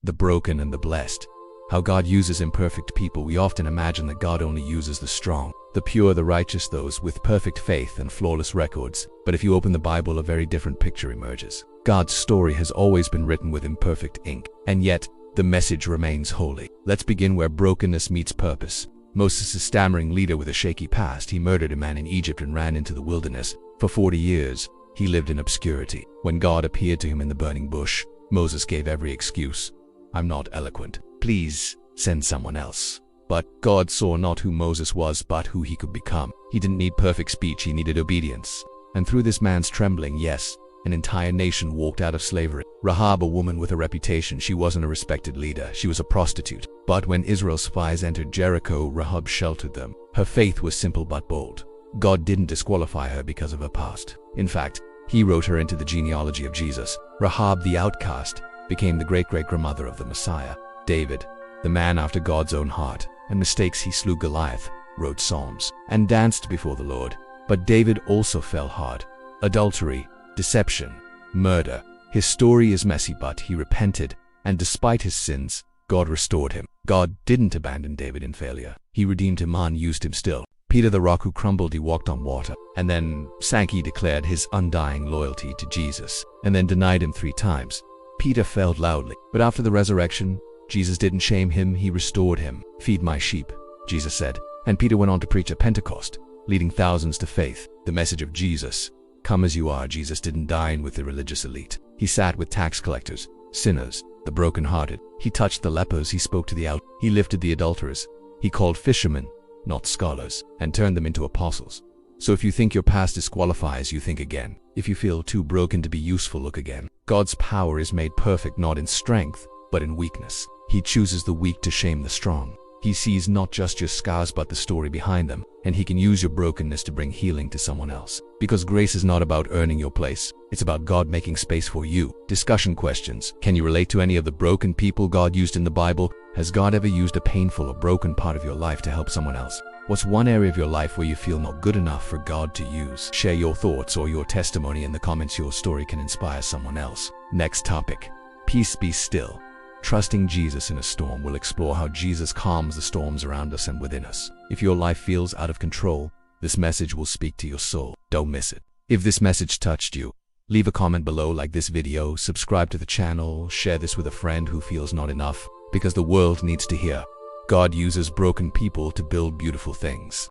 the broken and the blessed. How God uses imperfect people. We often imagine that God only uses the strong, the pure, the righteous, those with perfect faith and flawless records. But if you open the Bible, a very different picture emerges. God's story has always been written with imperfect ink, and yet the message remains holy. Let's begin where brokenness meets purpose. Moses, a stammering leader with a shaky past, he murdered a man in Egypt and ran into the wilderness. For 40 years, he lived in obscurity. When God appeared to him in the burning bush, Moses gave every excuse. I'm not eloquent. Please send someone else. But God saw not who Moses was, but who he could become. He didn't need perfect speech, he needed obedience. And through this man's trembling, yes, an entire nation walked out of slavery. Rahab, a woman with a reputation, she wasn't a respected leader, she was a prostitute. But when Israel's spies entered Jericho, Rahab sheltered them. Her faith was simple but bold. God didn't disqualify her because of her past. In fact, he wrote her into the genealogy of Jesus. Rahab, the outcast, became the great-great-grandmother of the Messiah. David, the man after God's own heart, and mistakes he slew Goliath, wrote Psalms, and danced before the Lord. But David also fell hard. Adultery, deception, murder. His story is messy, but he repented, and despite his sins, God restored him. God didn't abandon David in failure. He redeemed him and used him still. Peter, the rock who crumbled, he walked on water, and then sank. He declared his undying loyalty to Jesus, and then denied him 3 times. Peter failed loudly, but after the resurrection, Jesus didn't shame him, he restored him. Feed my sheep, Jesus said. And Peter went on to preach at Pentecost, leading thousands to faith. The message of Jesus, come as you are. Jesus didn't dine with the religious elite. He sat with tax collectors, sinners, the brokenhearted. He touched the lepers, he spoke to the out. He lifted the adulterers. He called fishermen, not scholars, and turned them into apostles. So if you think your past disqualifies you, think again. If you feel too broken to be useful, look again. God's power is made perfect not in strength, but in weakness. He chooses the weak to shame the strong. He sees not just your scars but the story behind them, and he can use your brokenness to bring healing to someone else. Because grace is not about earning your place, it's about God making space for you. Discussion questions. Can you relate to any of the broken people God used in the Bible? Has God ever used a painful or broken part of your life to help someone else? What's one area of your life where you feel not good enough for God to use? Share your thoughts or your testimony in the comments. Your story can inspire someone else. Next topic. Peace be still. Trusting Jesus in a storm. Will explore how Jesus calms the storms around us and within us. If your life feels out of control, this message will speak to your soul. Don't miss it. If this message touched you, leave a comment below, like this video, subscribe to the channel, share this with a friend who feels not enough, because the world needs to hear. God uses broken people to build beautiful things.